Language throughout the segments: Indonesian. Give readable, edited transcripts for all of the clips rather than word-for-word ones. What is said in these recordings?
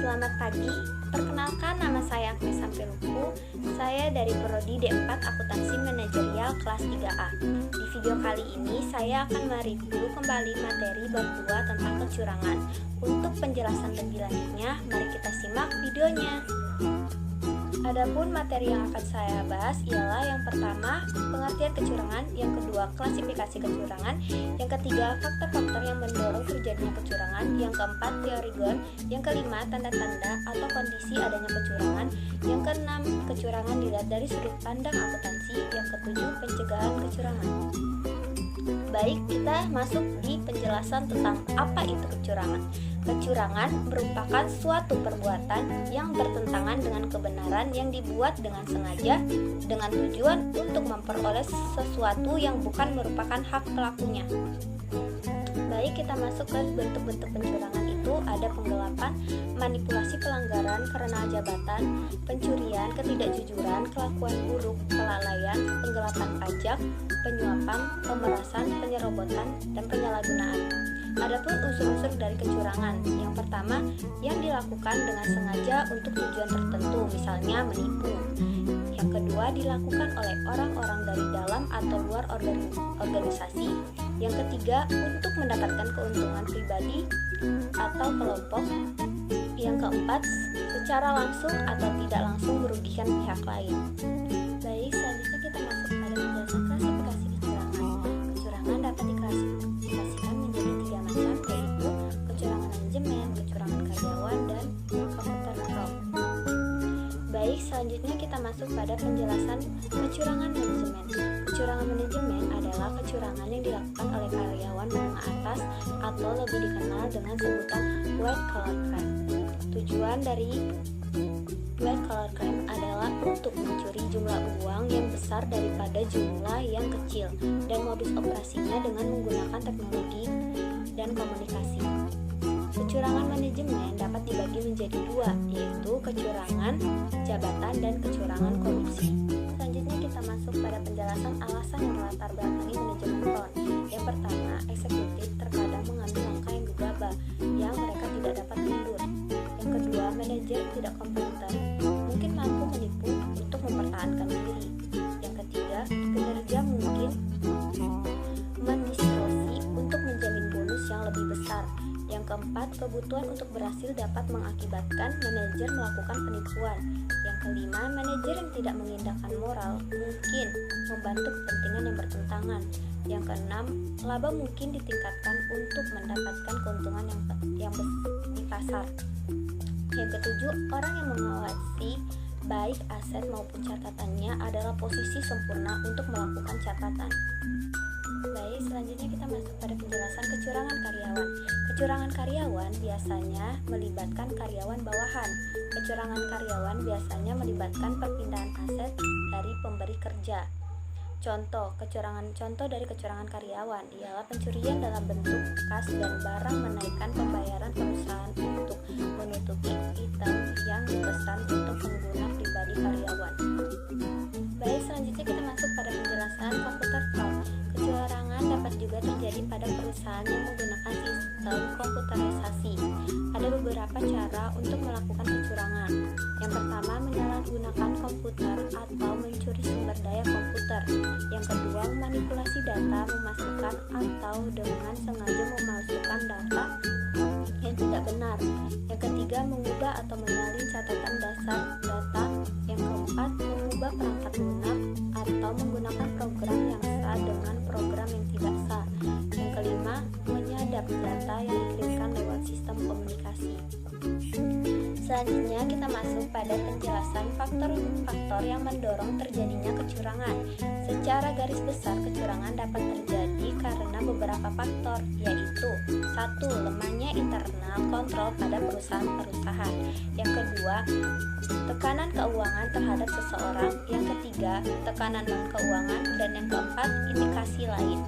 Selamat pagi, perkenalkan nama saya Agnes Sampiluku. Saya dari Prodi D4 Akuntansi Manajerial kelas 3A. Di video kali ini saya akan mereview kembali materi bab 2 tentang kecurangan. Untuk penjelasan lebih lanjutnya, mari kita simak videonya. Adapun materi yang akan saya bahas ialah yang pertama, pengertian kecurangan, yang kedua, klasifikasi kecurangan, yang ketiga, faktor-faktor yang mendorong terjadinya kecurangan, yang keempat, teori Gunn, yang kelima, tanda-tanda atau kondisi adanya kecurangan, yang keenam, kecurangan dilihat dari sudut pandang akuntansi, yang ketujuh, pencegahan kecurangan. Baik, kita masuk di penjelasan tentang apa itu kecurangan. Kecurangan merupakan suatu perbuatan yang bertentangan dengan kebenaran yang dibuat dengan sengaja dengan tujuan untuk memperoleh sesuatu yang bukan merupakan hak pelakunya. Baik, kita masuk ke bentuk-bentuk pencurangan itu ada penggelapan, manipulasi pelanggaran karena jabatan, pencurian, ketidakjujuran, kelakuan buruk, kelalaian, penggelapan pajak, penyuapan, pemerasan, penyerobotan, dan penyalahgunaan. Adapun unsur-unsur dari kecurangan, yang pertama, yang dilakukan dengan sengaja untuk tujuan tertentu, misalnya menipu. Yang kedua, dilakukan oleh orang-orang dari dalam atau luar organisasi. Yang ketiga, untuk mendapatkan keuntungan pribadi atau kelompok. Yang keempat, secara langsung atau tidak langsung merugikan pihak lain. Baik, selanjutnya kita masuk pada penjelasan klasifikasi kecurangan. Kecurangan dapat diklasifikasikan menjadi 3 macam, yaitu kecurangan manajemen, kecurangan karyawan, dan computer fraud. Baik, selanjutnya kita masuk pada penjelasan kecurangan manajemen. Kecurangan manajemen adalah kecurangan yang dilakukan oleh karyawan menengah atas atau lebih dikenal dengan sebutan white collar crime. Tujuan dari white collar crime adalah untuk mencuri jumlah uang yang besar daripada jumlah yang kecil, dan modus operasinya dengan menggunakan teknologi dan komunikasi. Kecurangan manajemen dapat dibagi menjadi 2, yaitu kecurangan jabatan dan kecurangan korupsi. Selanjutnya kita masuk pada penjelasan alasan yang melatar belakangi manajemen fraud. Yang pertama, eksekutif terkadang mengambil langkah yang gegabah yang mereka tidak dapat mundur. Yang kedua, manajer tidak kompeten, mungkin mampu menipu untuk mempertahankan diri. Yang ketiga, kinerja mungkin mendistorsi untuk menjamin bonus yang lebih besar. Yang keempat, kebutuhan untuk berhasil dapat mengakibatkan manajer melakukan penipuan. Yang kelima, manajer yang tidak mengindahkan moral mungkin membantu kepentingan yang bertentangan. Yang keenam, laba mungkin ditingkatkan untuk mendapatkan keuntungan yang di pasar. Yang ketujuh, orang yang mengawasi baik aset maupun catatannya adalah posisi sempurna untuk melakukan catatan. Baik, selanjutnya kita masuk pada penjelasan kecurangan karyawan. Kecurangan karyawan biasanya melibatkan karyawan bawahan. Kecurangan karyawan biasanya melibatkan perpindahan aset dari pemberi kerja. Contoh dari kecurangan karyawan ialah pencurian dalam bentuk kas dan barang, menaikkan pembayaran perusahaan untuk menutupi item yang dipesan untuk pengguna pribadi karyawan. Baik, selanjutnya kita masuk pada penjelasan komputer fraud. Kecurangan dapat juga terjadi pada perusahaan yang menggunakan sistem komputerisasi. Ada beberapa cara untuk melakukan kecurangan. Yang pertama, menyalahgunakan komputer atau mencuri sumber daya komputer. Yang kedua, manipulasi data, memasukkan atau dengan sengaja memalsukan data yang tidak benar. Yang ketiga, mengubah atau menyalin catatan dasar data. Yang keempat, mengubah perangkat lunak atau menggunakan program yang sah dengan program yang tidak sah. Yang kelima, menyadap data yang dikirimkan lewat sistem komunikasi. Selanjutnya kita masuk pada penjelasan faktor-faktor yang mendorong terjadinya kecurangan. Secara garis besar, kecurangan dapat terjadi karena beberapa faktor, yaitu 1. Lemahnya internal kontrol pada perusahaan. Yang kedua, tekanan keuangan terhadap seseorang. Yang ketiga, tekanan non-keuangan. Dan yang keempat, indikasi lain.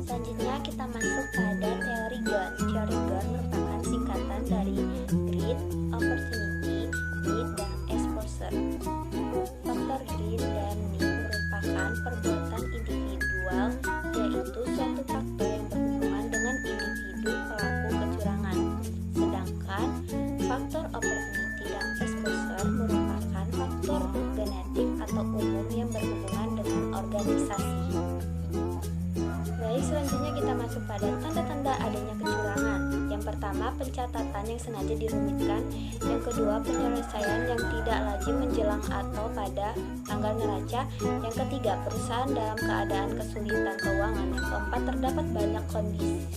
Selanjutnya kita masuk pada teori Gunn. Teori Gunn merupakan singkatan dari greed, opportunity, need, dan exposure. Faktor greed dan need merupakan perbuatan individual, yaitu suatu faktor yang berhubungan dengan individu pelaku kecurangan. Sedangkan faktor pertama, pencatatan yang sengaja dirumitkan. Yang kedua, penyelesaian yang tidak lazim menjelang atau pada tanggal neraca. Yang ketiga, perusahaan dalam keadaan kesulitan keuangan. Yang keempat, terdapat banyak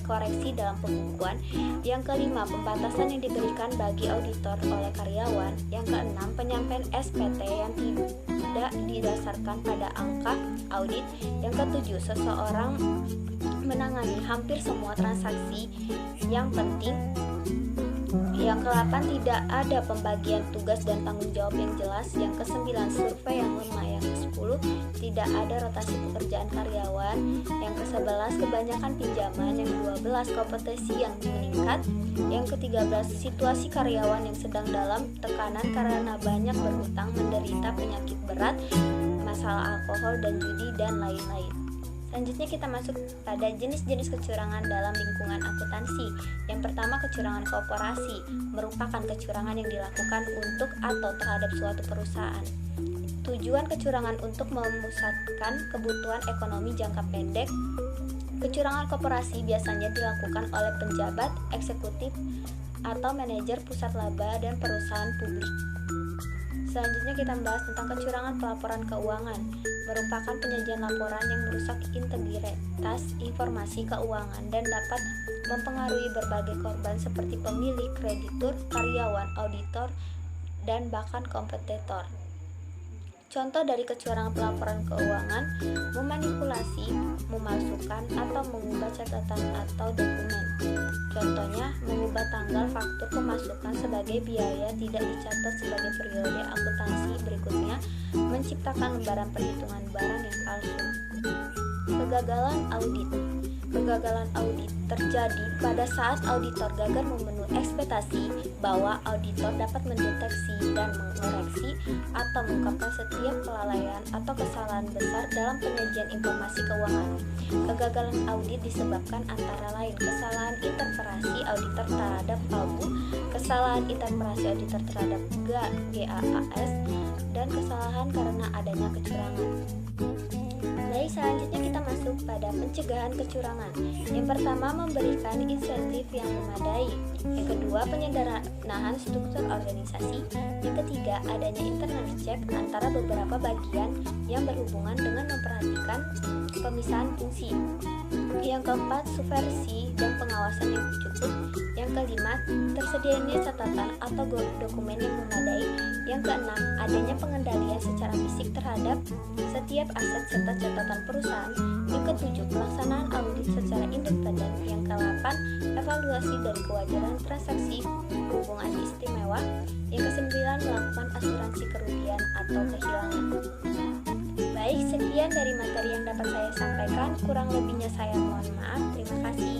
koreksi dalam pembukuan. Yang kelima, pembatasan yang diberikan bagi auditor oleh karyawan. Yang keenam, penyampaian SPT yang tidak didasarkan pada angka audit. Yang ketujuh, seseorang menangani hampir semua transaksi yang penting. Yang ke-8, tidak ada pembagian tugas dan tanggung jawab yang jelas. Yang ke-9, survei yang lemah. Yang ke-10, tidak ada rotasi pekerjaan karyawan. Yang ke-11, kebanyakan pinjaman. Yang ke-12, kompetisi yang meningkat. Yang ke-13, situasi karyawan yang sedang dalam tekanan karena banyak berhutang, menderita penyakit berat, masalah alkohol dan judi, dan lain-lain. Selanjutnya kita masuk pada jenis-jenis kecurangan dalam lingkungan akuntansi. Yang pertama, kecurangan korporasi, merupakan kecurangan yang dilakukan untuk atau terhadap suatu perusahaan. Tujuan kecurangan untuk memusatkan kebutuhan ekonomi jangka pendek. Kecurangan korporasi biasanya dilakukan oleh penjabat, eksekutif, atau manajer pusat laba dan perusahaan publik. Selanjutnya kita membahas tentang kecurangan pelaporan keuangan, merupakan penyajian laporan yang merusak integritas informasi keuangan dan dapat mempengaruhi berbagai korban seperti pemilik, kreditur, karyawan, auditor, dan bahkan kompetitor. Contoh dari kecurangan pelaporan keuangan: memanipulasi, memalsukan, atau mengubah catatan atau dokumen. Contohnya, mengubah tanggal faktur pemasukan sebagai biaya tidak dicatat sebagai periode akuntansi berikutnya, menciptakan lembaran perhitungan barang yang palsu. Kegagalan audit. Kegagalan audit terjadi pada saat auditor gagal memenuhi ekspektasi bahwa auditor dapat mendeteksi dan mengoreksi atau mengungkapkan setiap kelalaian atau kesalahan besar dalam penyajian informasi keuangan. Kegagalan audit disebabkan antara lain kesalahan interpretasi auditor terhadap AUBU, kesalahan interpretasi auditor terhadap GAAS, dan kesalahan karena adanya kecurangan. Baik, selanjutnya kita masuk pada pencegahan kecurangan. Yang pertama, memberikan insentif yang memadai. Yang kedua, penyederhanaan struktur organisasi. Yang ketiga, adanya internal check antara beberapa bagian yang berhubungan dengan memperhatikan pemisahan fungsi. Yang keempat, supervisi dan pengawasan yang cukup. Yang kelima, tersedianya catatan atau dokumen yang memadai. Yang keenam, adanya pengendalian secara fisik terhadap setiap aset serta catatan perusahaan. Yang ketujuh, pelaksanaan audit secara independen. Yang kedelapan, evaluasi dari kewajaran transaksi hubungan istimewa. Yang kesembilan, melakukan asuransi kerugian atau kehilangan. Baik, sekian dari materi yang dapat saya sampaikan. Kurang lebihnya saya mohon maaf. Terima kasih.